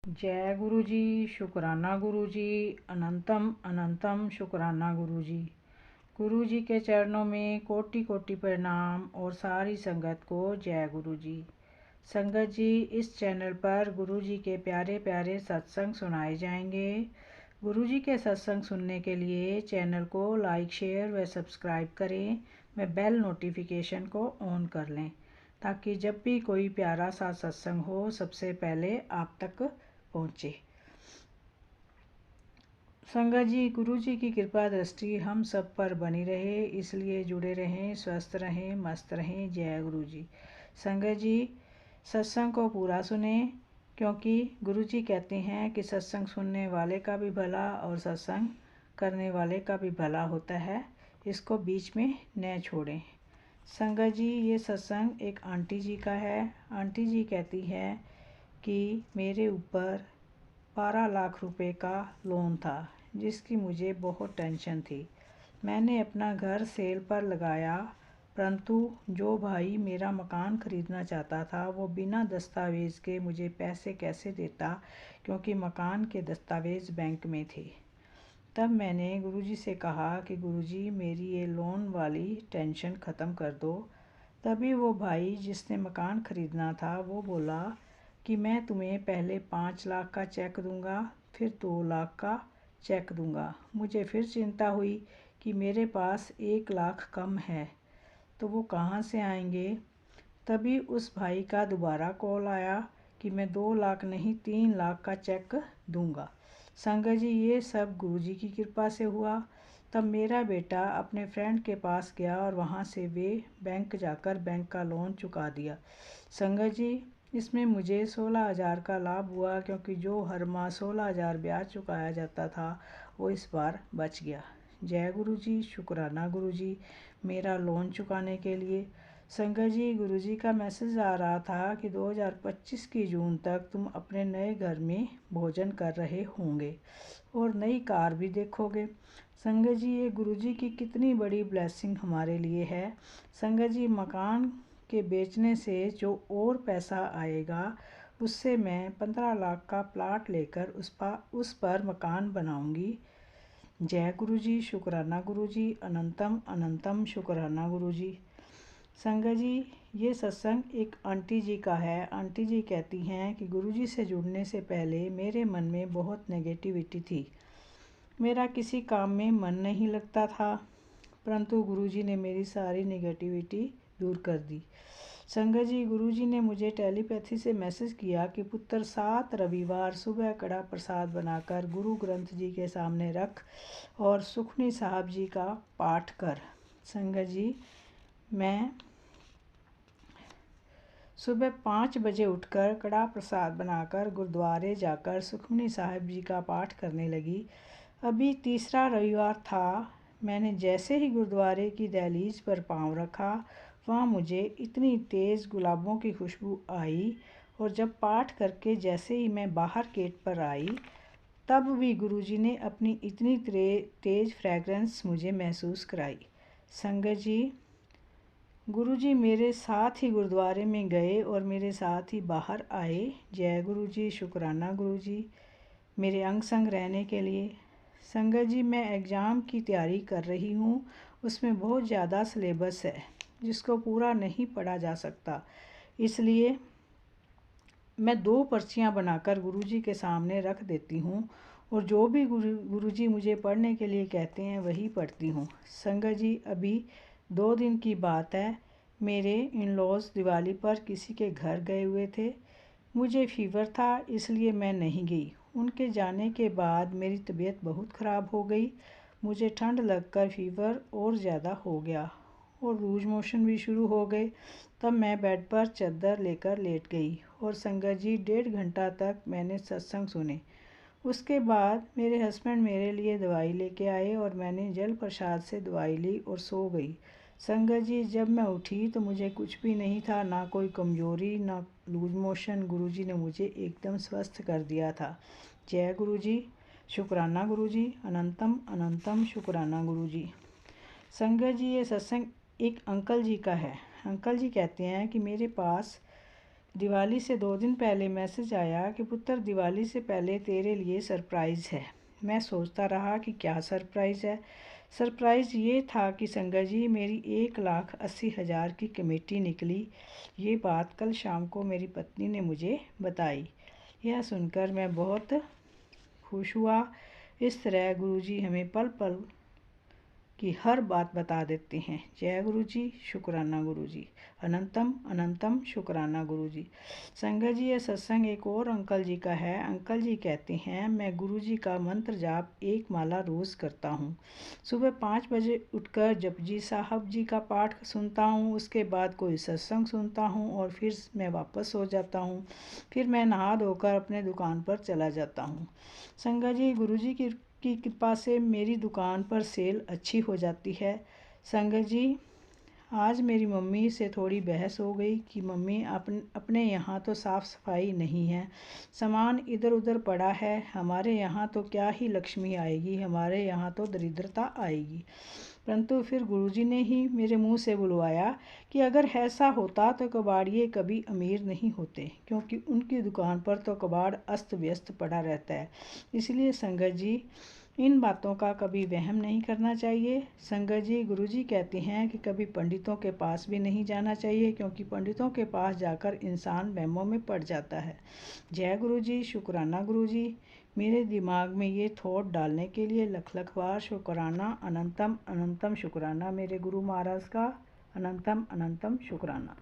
जय गुरु जी। शुक्राना गुरु जी। अनंतम अनंतम शुक्राना गुरु जी। गुरु जी के चरणों में कोटि कोटि प्रणाम और सारी संगत को जय गुरु जी। संगत जी, इस चैनल पर गुरु जी के प्यारे प्यारे सत्संग सुनाए जाएंगे। गुरु जी के सत्संग सुनने के लिए चैनल को लाइक शेयर व सब्सक्राइब करें व बेल नोटिफिकेशन को ऑन कर लें ताकि जब भी कोई प्यारा सा सत्संग हो सबसे पहले आप तक पहुँचे। संगत जी, गुरु जी की कृपा दृष्टि हम सब पर बनी रहे, इसलिए जुड़े रहें, स्वस्थ रहें, मस्त रहें। जय गुरु जी। संगत जी, सत्संग को पूरा सुने क्योंकि गुरु जी कहते हैं कि सत्संग सुनने वाले का भी भला और सत्संग करने वाले का भी भला होता है, इसको बीच में न छोड़ें। संगत जी, ये सत्संग एक आंटी जी का है। आंटी जी कहती है कि मेरे ऊपर 12 लाख रुपए का लोन था जिसकी मुझे बहुत टेंशन थी। मैंने अपना घर सेल पर लगाया, परंतु जो भाई मेरा मकान ख़रीदना चाहता था वो बिना दस्तावेज़ के मुझे पैसे कैसे देता, क्योंकि मकान के दस्तावेज़ बैंक में थे। तब मैंने गुरुजी से कहा कि गुरुजी, मेरी ये लोन वाली टेंशन ख़त्म कर दो। तभी वो भाई जिसने मकान ख़रीदना था वो बोला कि मैं तुम्हें पहले 5 लाख का चेक दूंगा, फिर 2 लाख का चेक दूंगा। मुझे फिर चिंता हुई कि मेरे पास 1 लाख कम है तो वो कहाँ से आएंगे। तभी उस भाई का दोबारा कॉल आया कि मैं 2 लाख नहीं 3 लाख का चेक दूंगा। संगत जी, ये सब गुरुजी की कृपा से हुआ। तब मेरा बेटा अपने फ्रेंड के पास गया और वहाँ से वे बैंक जाकर बैंक का लोन चुका दिया। संगत जी, इसमें मुझे 16,000 का लाभ हुआ, क्योंकि जो हर माह 16,000 ब्याज चुकाया जाता था वो इस बार बच गया। जय गुरु जी। शुक्राना गुरु जी मेरा लोन चुकाने के लिए। संगत जी, गुरु जी का मैसेज आ रहा था कि 2025 की जून तक तुम अपने नए घर में भोजन कर रहे होंगे और नई कार भी देखोगे। संगत जी, ये गुरु जी की कितनी बड़ी ब्लेसिंग हमारे लिए है। संगत जी, मकान के बेचने से जो और पैसा आएगा उससे मैं 15 लाख का प्लाट लेकर उस पर मकान बनाऊंगी। जय गुरु जी। शुक्राना गुरु जी। अनंतम अनंतम शुक्राना गुरु जी। संगत जी, ये सत्संग एक आंटी जी का है। आंटी जी कहती हैं कि गुरु जी से जुड़ने से पहले मेरे मन में बहुत नेगेटिविटी थी। मेरा किसी काम में मन नहीं लगता था, परंतु गुरु जी ने मेरी सारी नेगेटिविटी दूर कर दी। संगत जी, गुरु जी ने मुझे टेलीपैथी से मैसेज किया कि पुत्र 7 रविवार सुबह कड़ा प्रसाद बनाकर गुरु ग्रंथ जी के सामने रख और सुखनी साहब जी का पाठ कर। संगत जी, मैं सुबह 5 बजे उठकर कड़ा प्रसाद बनाकर गुरुद्वारे जाकर सुखमनी साहब जी का पाठ करने लगी। अभी तीसरा रविवार था। मैंने जैसे ही गुरुद्वारे की दहलीज पर पांव रखा, वहाँ मुझे इतनी तेज़ गुलाबों की खुशबू आई, और जब पाठ करके जैसे ही मैं बाहर गेट पर आई तब भी गुरुजी ने अपनी इतनी तेज़ फ्रेगरेंस मुझे महसूस कराई। संगत जी, गुरुजी मेरे साथ ही गुरुद्वारे में गए और मेरे साथ ही बाहर आए। जय गुरु जी। शुक्राना गुरु जी मेरे अंग संग रहने के लिए। संगत जी, मैं एग्ज़ाम की तैयारी कर रही हूँ। उसमें बहुत ज़्यादा सिलेबस है जिसको पूरा नहीं पढ़ा जा सकता, इसलिए मैं 2 पर्चियाँ बनाकर गुरुजी के सामने रख देती हूँ और जो भी गुरुजी मुझे पढ़ने के लिए कहते हैं वही पढ़ती हूँ। संगत जी, अभी 2 दिन की बात है। मेरे इन लॉज दिवाली पर किसी के घर गए हुए थे। मुझे फीवर था इसलिए मैं नहीं गई। उनके जाने के बाद मेरी तबीयत बहुत ख़राब हो गई। मुझे ठंड लगकर फीवर और ज़्यादा हो गया और लूज मोशन भी शुरू हो गए। तब मैं बेड पर चादर लेकर लेट गई और संगत जी 1.5 घंटा तक मैंने सत्संग सुने। उसके बाद मेरे हस्बैंड मेरे लिए दवाई लेके आए और मैंने जल प्रसाद से दवाई ली और सो गई। संगत जी, जब मैं उठी तो मुझे कुछ भी नहीं था, ना कोई कमज़ोरी ना लूज मोशन। गुरुजी ने मुझे एकदम स्वस्थ कर दिया था। जय गुरु जी। शुक्राना गुरु जी। अनंतम अनंतम शुक्राना गुरु जी। संगत जी, ये सत्संग एक अंकल जी का है। अंकल जी कहते हैं कि मेरे पास दिवाली से 2 दिन पहले मैसेज आया कि पुत्र दिवाली से पहले तेरे लिए सरप्राइज़ है। मैं सोचता रहा कि क्या सरप्राइज़ है। सरप्राइज़ ये था कि संगत जी मेरी 1,80,000 की कमेटी निकली। ये बात कल शाम को मेरी पत्नी ने मुझे बताई। यह सुनकर मैं बहुत खुश हुआ। इस तरह गुरुजी हमें पल पल की हर बात बता देते हैं। जय गुरुजी, शुक्राना गुरुजी, अनंतम अनंतम शुक्राना गुरुजी। संगत जी, यह सत्संग एक और अंकल जी का है। अंकल जी कहते हैं, मैं गुरुजी का मंत्र जाप 1 माला रोज़ करता हूँ। सुबह 5 बजे उठकर जपजी साहब जी का पाठ सुनता हूँ, उसके बाद कोई सत्संग सुनता हूँ और फिर मैं वापस सो जाता हूँ। फिर मैं नहा धोकर अपने दुकान पर चला जाता हूँ। संगत जी, गुरुजी की कृपा से मेरी दुकान पर सेल अच्छी हो जाती है। संगत जी, आज मेरी मम्मी से थोड़ी बहस हो गई कि मम्मी अपने यहाँ तो साफ़ सफाई नहीं है, सामान इधर उधर पड़ा है, हमारे यहाँ तो क्या ही लक्ष्मी आएगी, हमारे यहाँ तो दरिद्रता आएगी। परंतु फिर गुरुजी ने ही मेरे मुंह से बुलवाया कि अगर ऐसा होता तो कबाड़िए कभी अमीर नहीं होते, क्योंकि उनकी दुकान पर तो कबाड़ अस्त व्यस्त पड़ा रहता है। इसलिए संगत जी, इन बातों का कभी वहम नहीं करना चाहिए। संगत जी, गुरुजी कहते हैं कि कभी पंडितों के पास भी नहीं जाना चाहिए, क्योंकि पंडितों के पास जाकर इंसान वहमों में पड़ जाता है। जय गुरुजी, शुक्राना गुरुजी। मेरे दिमाग में ये थॉट डालने के लिए लख लख बार शुक्राना, अनंतम अनंतम शुक्राना मेरे गुरु महाराज का, अनंतम अनंतम शुक्राना।